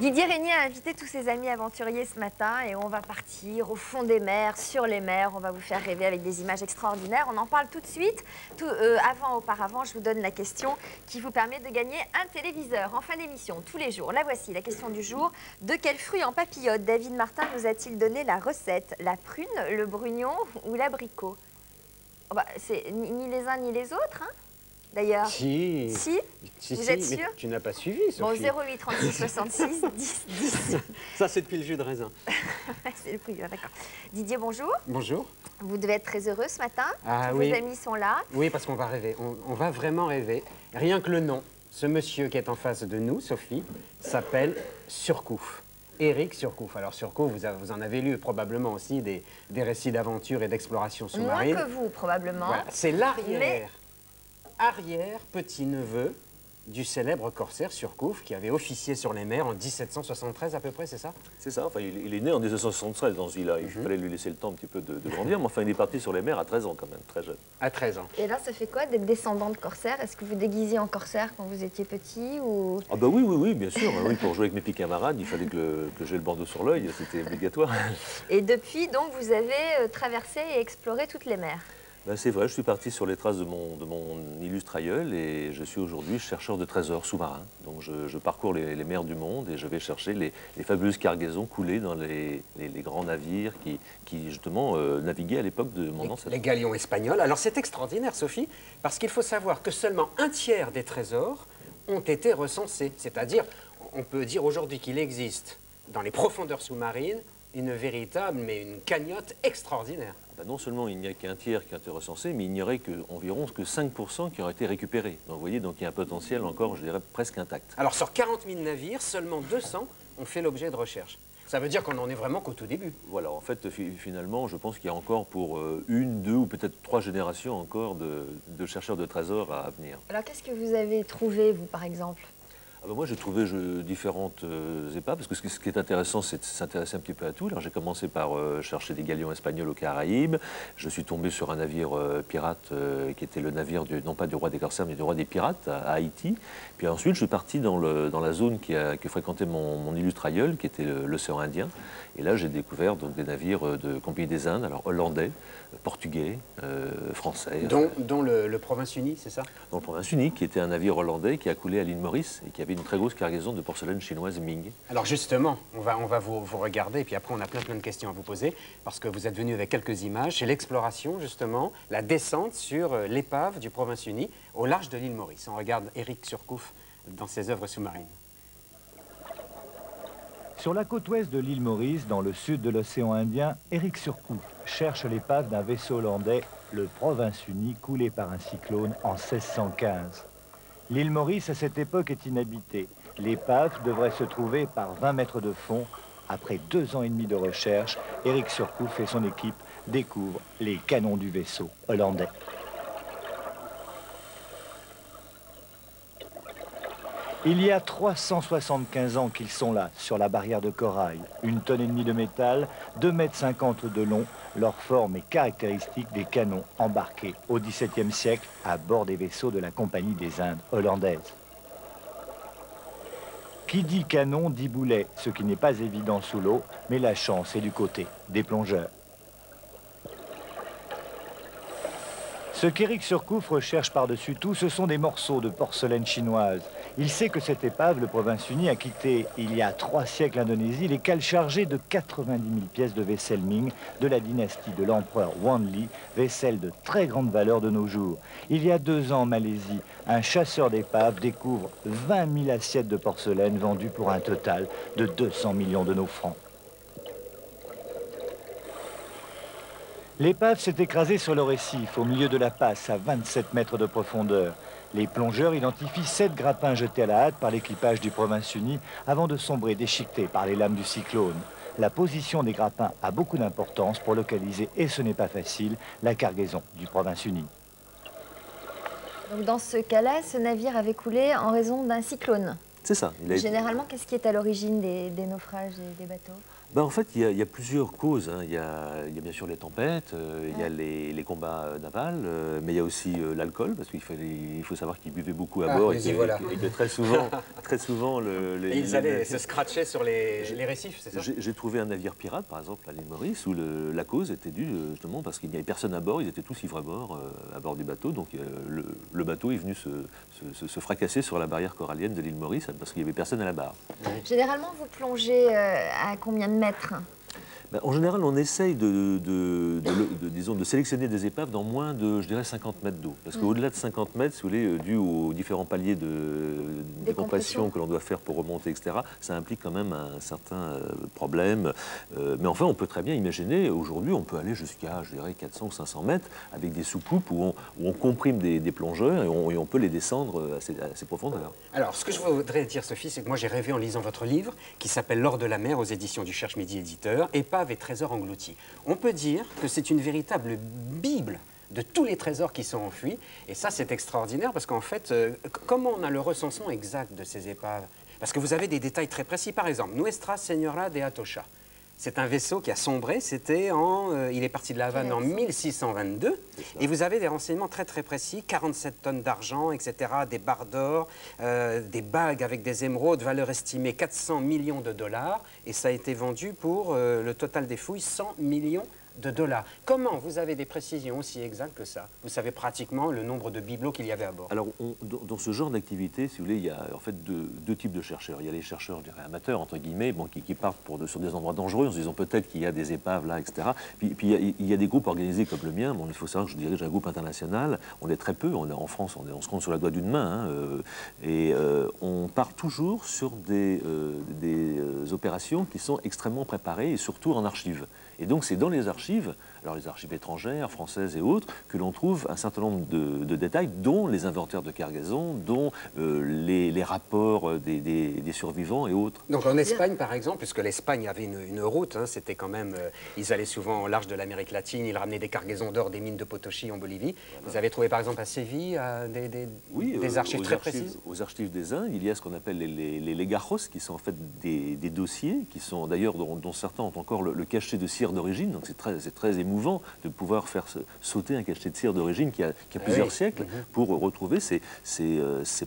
Didier Régnier a invité tous ses amis aventuriers ce matin et on va partir au fond des mers, sur les mers. On va vous faire rêver avec des images extraordinaires. On en parle tout de suite. Auparavant, je vous donne la question qui vous permet de gagner un téléviseur en fin d'émission, tous les jours. La voici, la question du jour. De quel fruit en papillote David Martin nous a-t-il donné la recette? La prune, le brugnon ou l'abricot? Oh bah, c'est ni les uns ni les autres, hein, d'ailleurs. Si. Vous êtes sûr? Tu n'as pas suivi, Sophie. Bon, 08 36 66 10 10. Ça, c'est depuis le jus de raisin. C'est le prix, d'accord. Didier, bonjour. Bonjour. Vous devez être très heureux ce matin. Ah Tous oui. vos amis sont là. Oui, parce qu'on va rêver. On va vraiment rêver. Rien que le nom. Ce monsieur qui est en face de nous, Sophie, s'appelle Surcouf. Éric Surcouf. Alors Surcouf, vous en avez lu probablement aussi des récits d'aventure et d'exploration sous-marine. Moins que vous, probablement. Voilà. C'est l'arrière petit-neveu du célèbre corsaire Surcouf qui avait officié sur les mers en 1773 à peu près, c'est ça? C'est ça, enfin, il est né en 1973 dans ce île-là. Il fallait lui laisser le temps un petit peu de grandir, mais enfin il est parti sur les mers à 13 ans quand même, très jeune. À 13 ans. Et là, ça fait quoi d'être descendant de corsaire? Est-ce que vous déguisiez en corsaire quand vous étiez petit ou... Ah bah oui, bien sûr. Oui, pour jouer avec mes petits camarades, il fallait que j'ai le bandeau sur l'œil, c'était obligatoire. Et depuis, donc, vous avez traversé et exploré toutes les mers? Ben, c'est vrai, je suis parti sur les traces de mon illustre aïeul et je suis aujourd'hui chercheur de trésors sous-marins. Donc je parcours les mers du monde et je vais chercher les fabuleuses cargaisons coulées dans les grands navires qui justement naviguaient à l'époque de mon ancêtre. Les galions espagnols. Alors c'est extraordinaire, Sophie, parce qu'il faut savoir que seulement un tiers des trésors ont été recensés. C'est-à-dire, on peut dire aujourd'hui qu'il existe dans les profondeurs sous-marines une véritable, mais une cagnotte extraordinaire. Ben non seulement il n'y a qu'un tiers qui a été recensé, mais il n'y aurait environ que 5% qui auraient été récupérés. Donc vous voyez, donc il y a un potentiel encore, je dirais, presque intact. Alors sur 40 000 navires, seulement 200 ont fait l'objet de recherches. Ça veut dire qu'on n'en est vraiment qu'au tout début. Voilà, en fait, finalement, je pense qu'il y a encore pour une, deux ou peut-être 3 générations encore de chercheurs de trésors à venir. Alors, qu'est-ce que vous avez trouvé, vous, par exemple? Ah ben moi, j'ai trouvé différentes épaves, parce que ce qui est intéressant, c'est de s'intéresser un petit peu à tout. Alors, j'ai commencé par chercher des galions espagnols aux Caraïbes. Je suis tombé sur un navire pirate qui était le navire, non pas du roi des corsaires, mais du roi des pirates à Haïti. Puis ensuite, je suis parti dans la zone que fréquentait mon illustre aïeul, qui était l'océan Indien. Et là, j'ai découvert donc, des navires de Compagnie des Indes, alors hollandais, portugais, français. Dont le Province-Unie, c'est ça? Dans le Province-Unie, qui était un navire hollandais qui a coulé à l'île Maurice et qui avait une très grosse cargaison de porcelaine chinoise Ming. Alors justement, on va vous regarder, et puis après on a plein de questions à vous poser, parce que vous êtes venu avec quelques images. C'est l'exploration, justement, la descente sur l'épave du Province-Unie au large de l'île Maurice. On regarde Éric Surcouf dans ses œuvres sous-marines. Sur la côte ouest de l'île Maurice, dans le sud de l'océan Indien, Éric Surcouf cherche l'épave d'un vaisseau hollandais, le Province-Unie, coulé par un cyclone en 1615. L'île Maurice, à cette époque, est inhabitée. L'épave devrait se trouver par 20 mètres de fond. Après 2 ans et demi de recherche, Éric Surcouf et son équipe découvrent les canons du vaisseau hollandais. Il y a 375 ans qu'ils sont là, sur la barrière de corail. 1,5 tonnes de métal, 2,50 m de long. Leur forme est caractéristique des canons embarqués au XVIIe siècle à bord des vaisseaux de la Compagnie des Indes hollandaise. Qui dit canon dit boulet, ce qui n'est pas évident sous l'eau, mais la chance est du côté des plongeurs. Ce qu'Éric Surcouf recherche par-dessus tout, ce sont des morceaux de porcelaine chinoise. Il sait que cette épave, le Province-Unie, a quitté il y a 3 siècles l'Indonésie, les cales chargées de 90 000 pièces de vaisselle Ming de la dynastie de l'empereur Wanli, vaisselle de très grande valeur de nos jours. Il y a 2 ans en Malaisie, un chasseur d'épaves découvre 20 000 assiettes de porcelaine vendues pour un total de 200 millions de nos francs. L'épave s'est écrasée sur le récif, au milieu de la passe, à 27 mètres de profondeur. Les plongeurs identifient 7 grappins jetés à la hâte par l'équipage du Province-Unie avant de sombrer déchiquetés par les lames du cyclone. La position des grappins a beaucoup d'importance pour localiser, et ce n'est pas facile, la cargaison du Province-Unie. Donc dans ce cas-là, ce navire avait coulé en raison d'un cyclone. C'est ça. Généralement, qu'est-ce qui est à l'origine des naufrages des bateaux? En fait, il y a plusieurs causes, hein. Il y a bien sûr les tempêtes, il y a les combats navals, mais il y a aussi l'alcool, parce il faut savoir qu'ils buvaient beaucoup à bord et que très souvent et ils allaient se scratcher sur les récifs, c'est ça? J'ai trouvé un navire pirate, par exemple, à l'île Maurice, où la cause était due justement parce qu'il n'y avait personne à bord, ils étaient tous ivres à bord du bateau, donc le bateau est venu se fracasser sur la barrière corallienne de l'île Maurice, parce qu'il n'y avait personne à la barre. Généralement, vous plongez à combien de mètres? En général, on essaye disons, de sélectionner des épaves dans moins de, je dirais, 50 mètres d'eau. Parce qu'au-delà de 50 mètres, si vous voulez, dû aux différents paliers de décompression que l'on doit faire pour remonter, etc., ça implique quand même un certain problème. Mais enfin, on peut très bien imaginer, aujourd'hui, on peut aller jusqu'à, je dirais, 400 ou 500 mètres avec des soucoupes où on comprime des plongeurs et on peut les descendre à ces profondeurs. Alors, ce que je voudrais dire, Sophie, c'est que moi, j'ai rêvé en lisant votre livre, qui s'appelle L'or de la mer, aux éditions du Cherche-Midi Éditeur, Épave et trésors engloutis. On peut dire que c'est une véritable bible de tous les trésors qui sont enfuis. Et ça, c'est extraordinaire parce qu'en fait, comment on a le recensement exact de ces épaves? Parce que vous avez des détails très précis. Par exemple, Nuestra Señora de Atocha. C'est un vaisseau qui a sombré, il est parti de La Havane en 1622, et vous avez des renseignements très très précis, 47 tonnes d'argent, etc., des barres d'or, des bagues avec des émeraudes, valeur estimée 400 millions de dollars, et ça a été vendu pour le total des fouilles, 100 millions de dollars. Comment vous avez des précisions aussi exactes que ça? Vous savez pratiquement le nombre de bibelots qu'il y avait à bord. Alors, dans ce genre d'activité, si vous voulez, il y a en fait deux types de chercheurs. Il y a les chercheurs, je dirais, amateurs, entre guillemets, qui partent sur des endroits dangereux en se disant peut-être qu'il y a des épaves là, etc. Puis il y a des groupes organisés comme le mien. Il faut savoir que je dirige un groupe international. On est très peu. En France, on se compte sur la doigt d'une main. On part toujours sur des opérations qui sont extrêmement préparées et surtout en archives. Et donc, c'est dans les archives, alors les archives étrangères, françaises et autres, que l'on trouve un certain nombre de détails, dont les inventaires de cargaison, dont les rapports des survivants et autres. Donc en Espagne, par exemple, puisque l'Espagne avait une route, hein, c'était quand même, ils allaient souvent au large de l'Amérique latine, ils ramenaient des cargaisons d'or des mines de Potosi en Bolivie. Voilà. Vous avez trouvé, par exemple, à Séville, des archives très précises? Aux archives des Indes, il y a ce qu'on appelle les legajos, qui sont en fait des dossiers, qui sont d'ailleurs, dont certains ont encore le cachet de cire d'origine, donc c'est très émouvant de pouvoir faire sauter un cachet de cire d'origine qui a plusieurs siècles pour retrouver ces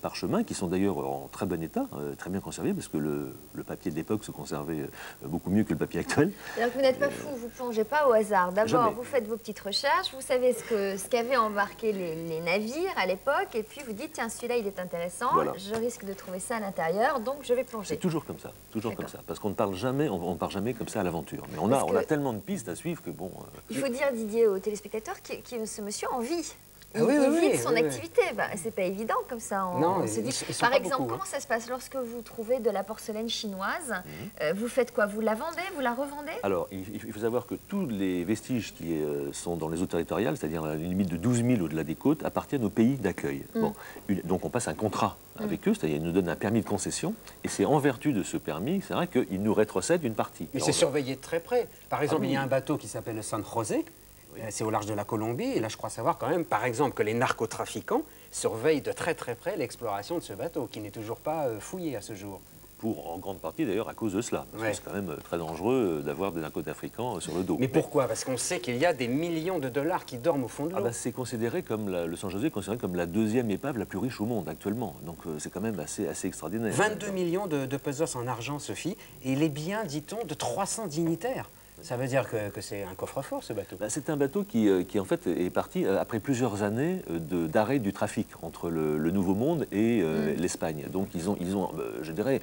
parchemins qui sont d'ailleurs en très bon état, très bien conservés, parce que le papier de l'époque se conservait beaucoup mieux que le papier actuel. Alors vous n'êtes pas fou, vous ne plongez pas au hasard. D'abord, vous faites vos petites recherches, vous savez ce qu'avaient embarqué les navires à l'époque, et puis vous dites, tiens, celui-là, il est intéressant, voilà. Je risque de trouver ça à l'intérieur, donc je vais plonger. C'est toujours comme ça, parce qu'on ne part jamais, on part jamais comme ça à l'aventure. Mais on a tellement de pistes à suivre que bon... Il faut dire, Didier, aux téléspectateurs, que ce monsieur en vit. Il vit de son activité. Bah, c'est pas évident comme ça. On se dit. Par exemple, comment ça se passe lorsque vous trouvez de la porcelaine chinoise? Vous faites quoi? Vous la vendez? Vous la revendez? Alors, il faut savoir que tous les vestiges qui sont dans les eaux territoriales, c'est-à-dire à une limite de 12 000 au-delà des côtes, appartiennent au pays d'accueil. Bon, donc on passe un contrat avec eux, c'est-à-dire ils nous donnent un permis de concession, et c'est en vertu de ce permis, c'est vrai qu'ils nous rétrocèdent une partie. Mais c'est surveillé de très près. Par exemple, il y a un bateau qui s'appelle le San José. C'est au large de la Colombie, et là je crois savoir quand même, par exemple, que les narcotrafiquants surveillent de très très près l'exploration de ce bateau, qui n'est toujours pas fouillé à ce jour. En grande partie d'ailleurs à cause de cela, parce que c'est quand même très dangereux d'avoir des narcotrafiquants sur le dos. Mais pourquoi? Parce qu'on sait qu'il y a des millions de dollars qui dorment au fond de l'eau. C'est considéré comme, le San José est considéré comme la deuxième épave la plus riche au monde actuellement, donc c'est quand même assez extraordinaire. 22 millions de pesos en argent, Sophie, et les biens, dit-on, de 300 dignitaires. Ça veut dire que c'est un coffre-fort, ce bateau? C'est un bateau qui, en fait, est parti après plusieurs années d'arrêt du trafic entre le Nouveau Monde et l'Espagne. Donc, ils ont je dirais,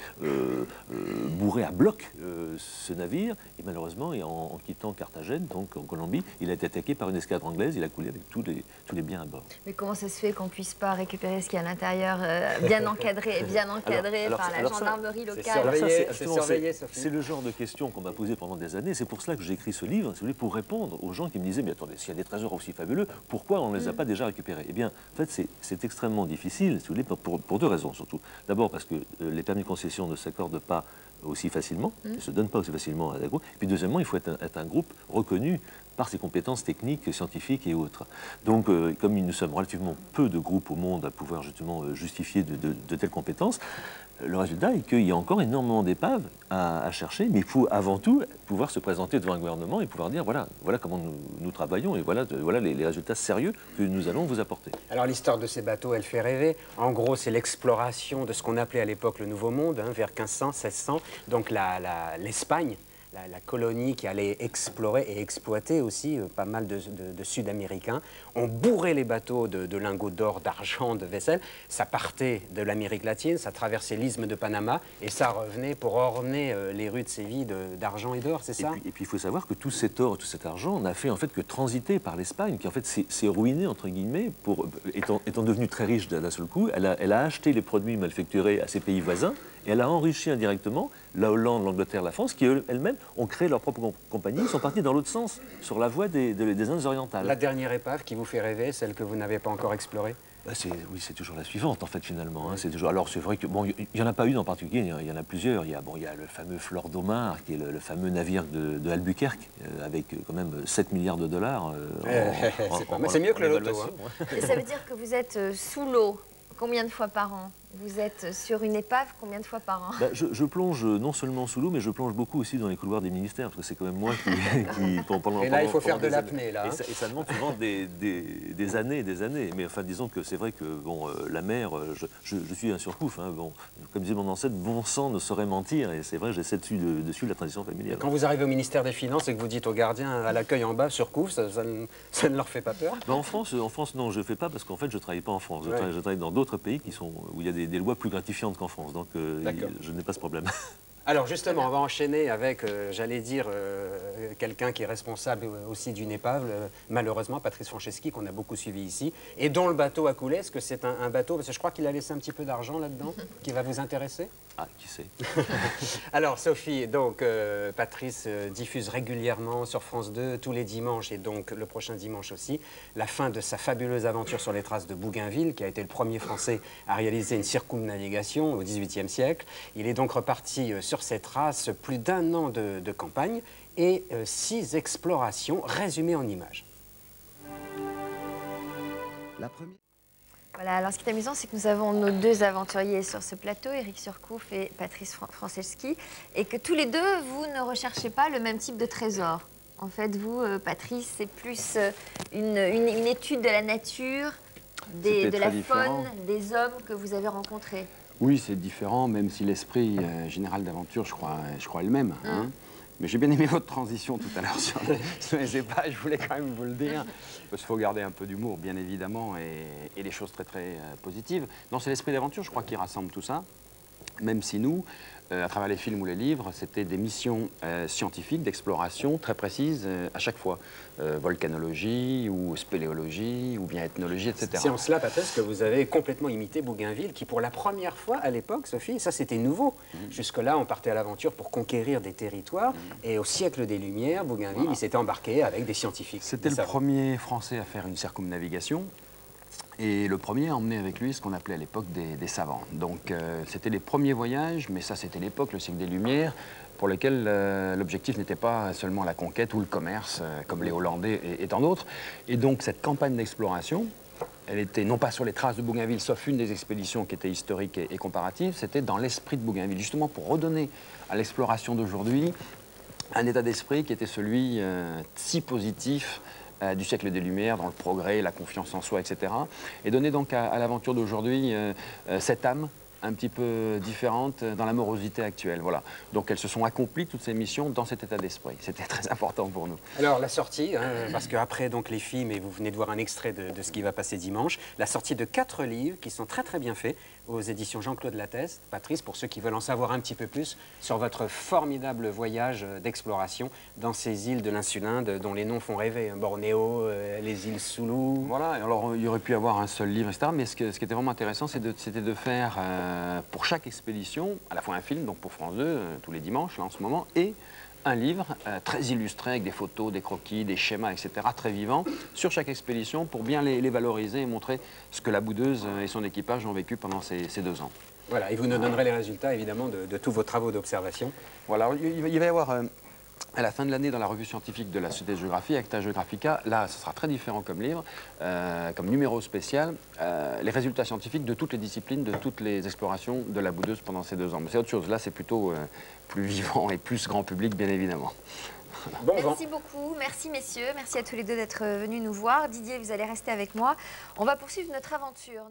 bourré à bloc ce navire. Et malheureusement, en quittant Carthagène, donc en Colombie, il a été attaqué par une escadre anglaise. Il a coulé avec tous les biens à bord. Mais comment ça se fait qu'on ne puisse pas récupérer ce qu'il y a à l'intérieur, bien encadré par la gendarmerie locale? C'est surveillé, Sophie. C'est le genre de questions qu'on m'a posées pendant des années. C'est pour que j'ai écrit ce livre, si vous voulez, pour répondre aux gens qui me disaient mais attendez, s'il y a des trésors aussi fabuleux, pourquoi on ne les a pas déjà récupérés? Eh bien, en fait, c'est extrêmement difficile, si vous voulez, pour deux raisons surtout. D'abord parce que les permis de concession ne s'accordent pas aussi facilement, ne se donnent pas aussi facilement à l'agro. Et puis deuxièmement, il faut être un groupe reconnu par ses compétences techniques, scientifiques et autres. Donc, comme nous sommes relativement peu de groupes au monde à pouvoir justement justifier de telles compétences, Le résultat est qu'il y a encore énormément d'épaves à chercher, mais il faut avant tout pouvoir se présenter devant un gouvernement et pouvoir dire voilà comment nous travaillons et voilà les résultats sérieux que nous allons vous apporter. Alors l'histoire de ces bateaux, elle fait rêver. En gros, c'est l'exploration de ce qu'on appelait à l'époque le Nouveau Monde, hein, vers 1500, 1600, donc l'Espagne. La colonie qui allait explorer et exploiter aussi pas mal de Sud-Américains. On bourrait les bateaux de lingots d'or, d'argent, de vaisselle. Ça partait de l'Amérique latine, ça traversait l'isthme de Panama et ça revenait pour orner les rues de Séville d'argent et d'or, c'est ça? Et puis il faut savoir que tout cet or, tout cet argent n'a fait en fait que transiter par l'Espagne, qui en fait s'est ruinée entre guillemets, étant devenue très riche d'un seul coup. Elle a acheté les produits manufacturés à ses pays voisins. Et elle a enrichi indirectement la Hollande, l'Angleterre, la France, qui elles-mêmes ont créé leur propre compagnie. Ils sont partis dans l'autre sens, sur la voie des Indes orientales. La dernière épave qui vous fait rêver, celle que vous n'avez pas encore explorée? Oui, c'est toujours la suivante, en fait, finalement. Hein. Alors, c'est vrai que, bon, il n'y en a pas une en particulier, il y en a plusieurs. Il y a le fameux Flor d'Omar, qui est le fameux navire de Albuquerque, avec quand même 7 milliards de dollars. C'est mieux que le loto. Hein. Et ça veut dire que vous êtes sous l'eau combien de fois par an? Vous êtes sur une épave combien de fois par an? Je plonge non seulement sous l'eau, mais je plonge beaucoup aussi dans les couloirs des ministères, parce que c'est quand même moi qui et là, il faut faire de l'apnée, là. Et ça demande souvent des années et des années. Mais enfin, disons que c'est vrai que bon, la mer, je suis un surcouf. Hein, bon, comme disait mon ancêtre, bon sang ne saurait mentir. Et c'est vrai, j'essaie de suivre la tradition familiale. Quand vous arrivez au ministère des Finances et que vous dites aux gardiens à l'accueil en bas, surcouf, ça ne leur fait pas peur? En France, non, je ne fais pas, parce qu'en fait, je ne travaille pas en France. Je travaille dans d'autres pays où il y a des lois plus gratifiantes qu'en France, donc je n'ai pas ce problème. Alors justement, on va enchaîner avec, j'allais dire, quelqu'un qui est responsable aussi d'une épave, malheureusement, Patrice Franceschi, qu'on a beaucoup suivi ici, et dont le bateau a coulé. Est-ce que c'est un bateau, parce que je crois qu'il a laissé un petit peu d'argent là-dedans, qui va vous intéresser? Ah, qui sait? Alors Sophie, donc Patrice diffuse régulièrement sur France 2 tous les dimanches, et donc le prochain dimanche aussi, la fin de sa fabuleuse aventure sur les traces de Bougainville, qui a été le premier Français à réaliser une circumnavigation au XVIIIe siècle. Il est donc reparti sur ces traces, plus d'1 an de campagne et 6 explorations résumées en images. La première... Voilà, alors ce qui est amusant, c'est que nous avons nos 2 aventuriers sur ce plateau, Éric Surcouf et Patrice Franceschi, et que tous les 2, vous ne recherchez pas le même type de trésor. En fait, vous, Patrice, c'est plus une étude de la nature, de la faune, des hommes que vous avez rencontrés. Oui, c'est différent, même si l'esprit général d'aventure, je crois est le même. Hein. Mais j'ai bien aimé votre transition tout à l'heure sur les épaves, je voulais quand même vous le dire. Parce qu'il faut garder un peu d'humour, bien évidemment, et les choses très très positives. Non, c'est l'esprit d'aventure, je crois, qui rassemble tout ça. Même si nous, à travers les films ou les livres, c'était des missions scientifiques, d'exploration très précises à chaque fois. Volcanologie ou spéléologie ou bien ethnologie, etc. C'est en cela, Patrice, que vous avez complètement imité Bougainville, qui pour la première fois à l'époque, Sophie, ça c'était nouveau. Jusque-là, on partait à l'aventure pour conquérir des territoires. Et au siècle des Lumières, Bougainville, il s'était embarqué avec des scientifiques. C'était le premier Français à faire une circumnavigation. Et le premier a emmené avec lui ce qu'on appelait à l'époque des savants. Donc c'était les premiers voyages, mais ça c'était l'époque, le siècle des Lumières, pour lequel l'objectif n'était pas seulement la conquête ou le commerce, comme les Hollandais et tant d'autres. Et donc cette campagne d'exploration, elle était non pas sur les traces de Bougainville, sauf une des expéditions qui était historique et comparative, c'était dans l'esprit de Bougainville, justement pour redonner à l'exploration d'aujourd'hui un état d'esprit qui était celui si positif du siècle des Lumières, dans le progrès, la confiance en soi, etc. Et donner donc à l'aventure d'aujourd'hui cette âme un petit peu différente dans la morosité actuelle. Voilà. Donc elles se sont accomplies, toutes ces missions, dans cet état d'esprit. C'était très important pour nous. Alors la sortie, hein, parce qu'après donc les films, et vous venez de voir un extrait de ce qui va passer dimanche, la sortie de 4 livres qui sont très très bien faits aux éditions Jean-Claude Lattès. Patrice, pour ceux qui veulent en savoir un petit peu plus sur votre formidable voyage d'exploration dans ces îles de l'Insulinde dont les noms font rêver, hein, Bornéo, les îles Soulou. Voilà, alors il y aurait pu avoir un seul livre, etc. Mais ce qui était vraiment intéressant, c'était de faire pour chaque expédition, à la fois un film, donc pour France 2, tous les dimanches, là en ce moment, et un livre très illustré avec des photos, des croquis, des schémas, etc., très vivants, sur chaque expédition pour bien les valoriser et montrer ce que la boudeuse et son équipage ont vécu pendant ces 2 ans. Voilà, et vous nous donnerez les résultats, évidemment, de tous vos travaux d'observation. Voilà, il va y avoir à la fin de l'année dans la revue scientifique de la Société de géographie, Acta Geographica. Là, ce sera très différent comme livre, comme numéro spécial, les résultats scientifiques de toutes les disciplines, de toutes les explorations de la boudeuse pendant ces 2 ans. Mais c'est autre chose, là c'est plutôt plus vivant et plus grand public, bien évidemment. Bon vent. Merci beaucoup, merci messieurs, merci à tous les deux d'être venus nous voir. Didier, vous allez rester avec moi. On va poursuivre notre aventure.